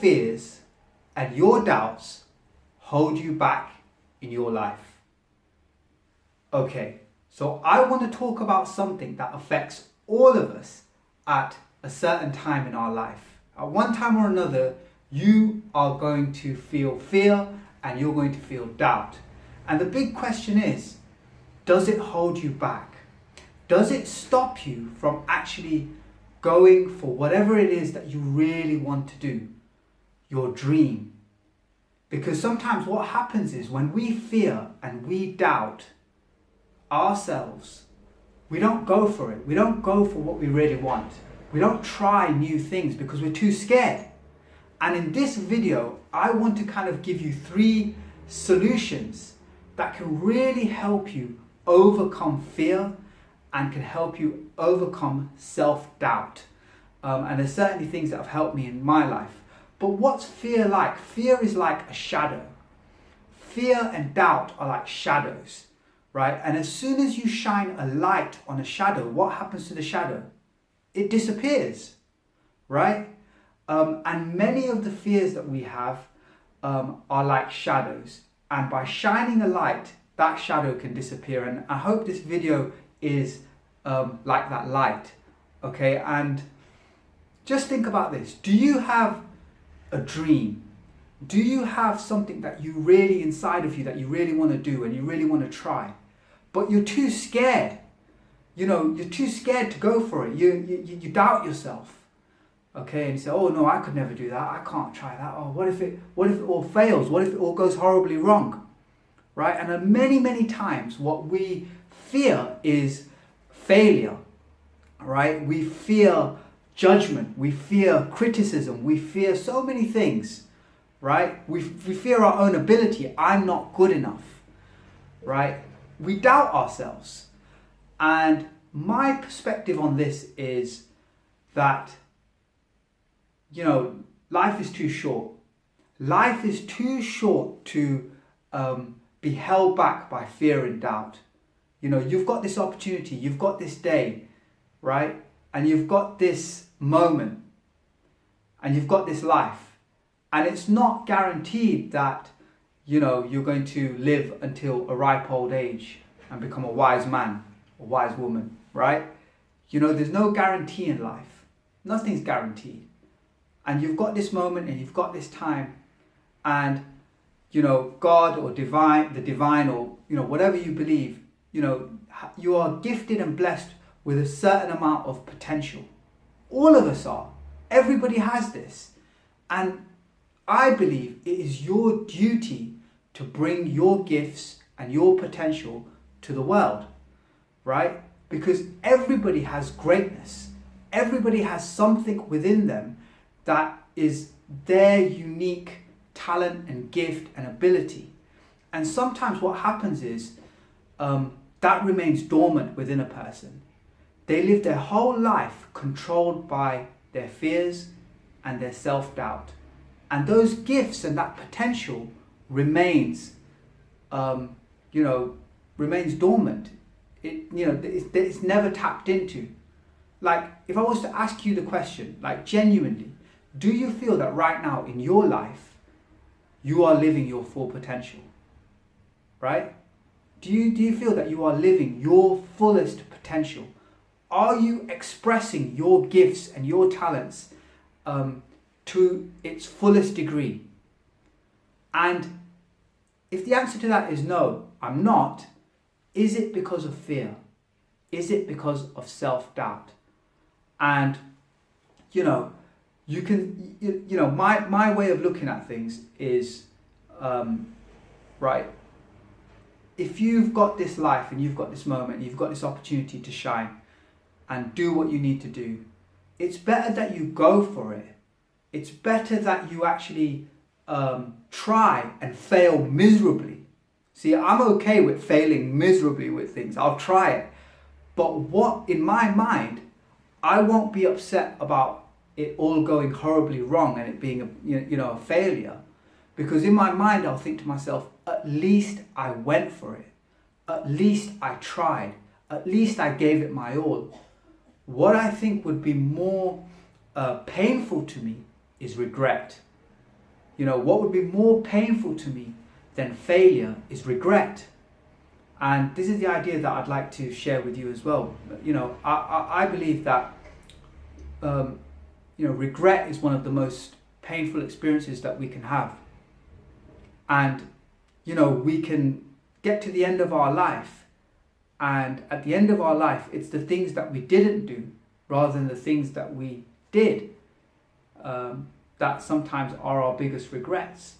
fears and your doubts hold you back in your life? Okay, so I want to talk about something that affects all of us at a certain time in our life. At one time or another, you are going to feel fear and you're going to feel doubt. And the big question is, does it hold you back? Does it stop you from actually going for whatever it is that you really want to do? Your dream. Because sometimes what happens is when we fear and we doubt ourselves, we don't go for it. We don't go for what we really want. We don't try new things because we're too scared. And in this video, I want to kind of give you 3 solutions that can really help you overcome fear and can help you overcome self-doubt. And there's certainly things that have helped me in my life. But what's fear like? Fear is like a shadow. Fear and doubt are like shadows, right? And as soon as you shine a light on a shadow, what happens to the shadow? It disappears, right? And many of the fears that we have are like shadows. And by shining a light, that shadow can disappear. And I hope this video is like that light, okay? And just think about this. Do you have a dream? Do you have something that you really inside of you that you really want to do and you really want to try, but you're too scared? You know, you're too scared to go for it. You doubt yourself, okay? And you say, oh no, I could never do that. I can't try that. Oh, what if it all fails? What if it all goes horribly wrong, right? And many times what we fear is failure, right? We fear judgment. We fear criticism. We fear so many things, right? We fear our own ability. I'm not good enough, right? We doubt ourselves. And my perspective on this is that, you know, life is too short. Life is too short to be held back by fear and doubt. You know, you've got this opportunity, you've got this day, right? And you've got this moment, and you've got this life. And it's not guaranteed that, you know, you're going to live until a ripe old age and become a wise man. A wise woman, right? You know, there's no guarantee in life. Nothing's guaranteed. And you've got this moment and you've got this time, and, you know, God or the divine or, you know, whatever you believe, you know, you are gifted and blessed with a certain amount of potential. All of us are. Everybody has this. And I believe it is your duty to bring your gifts and your potential to the world. Right? Because everybody has greatness. Everybody has something within them that is their unique talent and gift and ability. And sometimes what happens is that remains dormant within a person. They live their whole life controlled by their fears and their self-doubt. And those gifts and that potential remains dormant. It's never tapped into. Like, if I was to ask you the question, like genuinely, do you feel that right now in your life, you are living your full potential? Right? Do you feel that you are living your fullest potential? Are you expressing your gifts and your talents to its fullest degree? And if the answer to that is no, I'm not, is it because of fear? Is it because of self-doubt? And, you know, you can, you know, my way of looking at things is, right, if you've got this life and you've got this moment, you've got this opportunity to shine and do what you need to do, it's better that you go for it. It's better that you actually try and fail miserably. See, I'm okay with failing miserably with things. I'll try it. But what, in my mind, I won't be upset about it all going horribly wrong and it being a failure. Because in my mind, I'll think to myself, at least I went for it. At least I tried. At least I gave it my all. What I think would be more painful to me is regret. what would be more painful to me than failure is regret. And this is the idea that I'd like to share with you as well. I believe that regret is one of the most painful experiences that we can have. And we can get to the end of our life, and at the end of our life, it's the things that we didn't do rather than the things that we did that sometimes are our biggest regrets.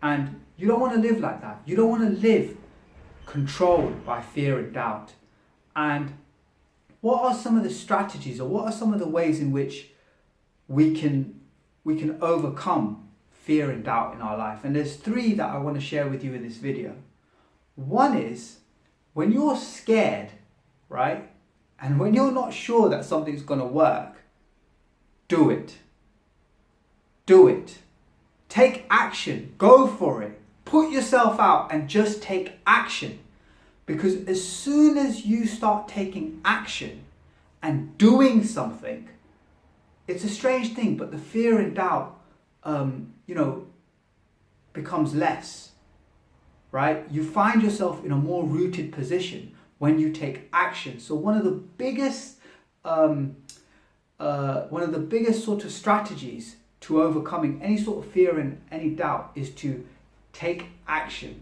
And you don't want to live like that. You don't want to live controlled by fear and doubt. And what are some of the strategies, or what are some of the ways in which we can overcome fear and doubt in our life? And there's 3 that I want to share with you in this video. One is, when you're scared, right? And when you're not sure that something's going to work, do it. Do it. Take action. Go for it. Put yourself out and just take action. Because as soon as you start taking action and doing something, it's a strange thing, but the fear and doubt, becomes less, right? You find yourself in a more rooted position when you take action. So one of the biggest sort of strategies to overcoming any sort of fear and any doubt is to take action.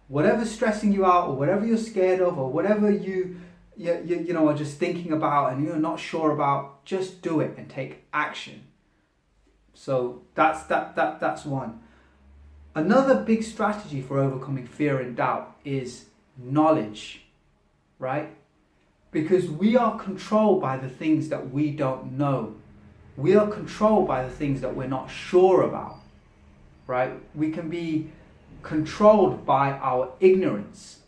Whatever's stressing you out, or whatever you're scared of, or whatever you are just thinking about and you're not sure about, just do it and take action. So that's one. Another big strategy for overcoming fear and doubt is knowledge, right? Because we are controlled by the things that we don't know. We are controlled by the things that we're not sure about, right? We can be controlled by our ignorance.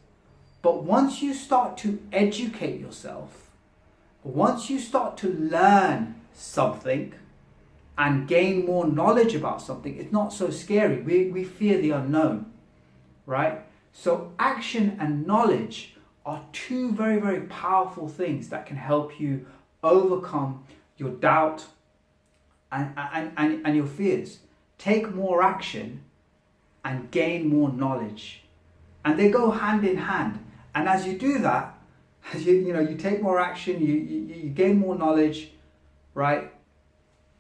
But once you start to educate yourself, once you start to learn something and gain more knowledge about something, it's not so scary. We fear the unknown, right? So action and knowledge are 2 very, very powerful things that can help you overcome your doubt and your fears. Take more action and gain more knowledge. And they go hand in hand. And as you do that, as you take more action, you gain more knowledge, right?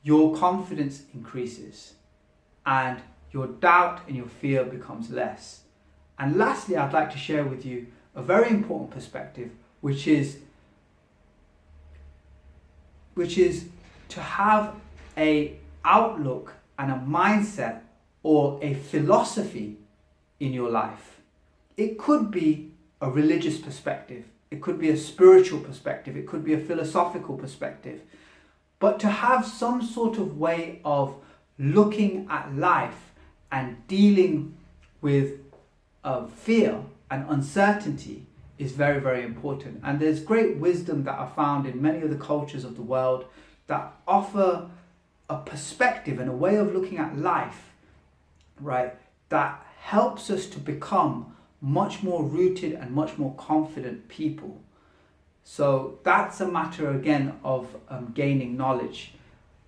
Your confidence increases and your doubt and your fear becomes less. And lastly, I'd like to share with you a very important perspective, which is to have a outlook and a mindset or a philosophy in your life. It could be a religious perspective, it could be a spiritual perspective, it could be a philosophical perspective, but to have some sort of way of looking at life and dealing with fear and uncertainty is very, very important. And there's great wisdom that I found in many of the cultures of the world that offer a perspective and a way of looking at life, right, that helps us to become much more rooted and much more confident people. So that's a matter again of gaining knowledge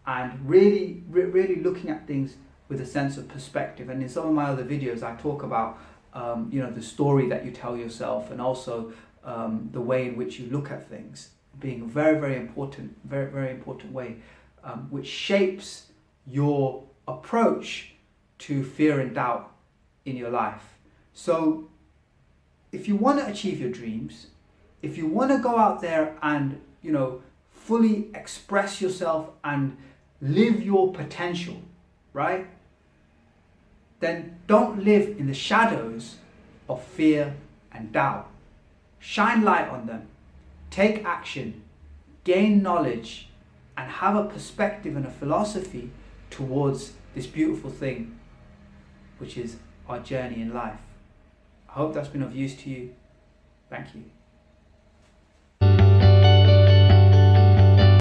and really looking at things with a sense of perspective. And in some of my other videos I talk about the story that you tell yourself, and also the way in which you look at things being a very, very important way, which shapes your approach to fear and doubt in your life. So if you want to achieve your dreams, if you want to go out there and fully express yourself and live your potential, right, then don't live in the shadows of fear and doubt. Shine light on them, take action, gain knowledge, and have a perspective and a philosophy towards this beautiful thing, which is our journey in life. I hope that's been of use to you. Thank you.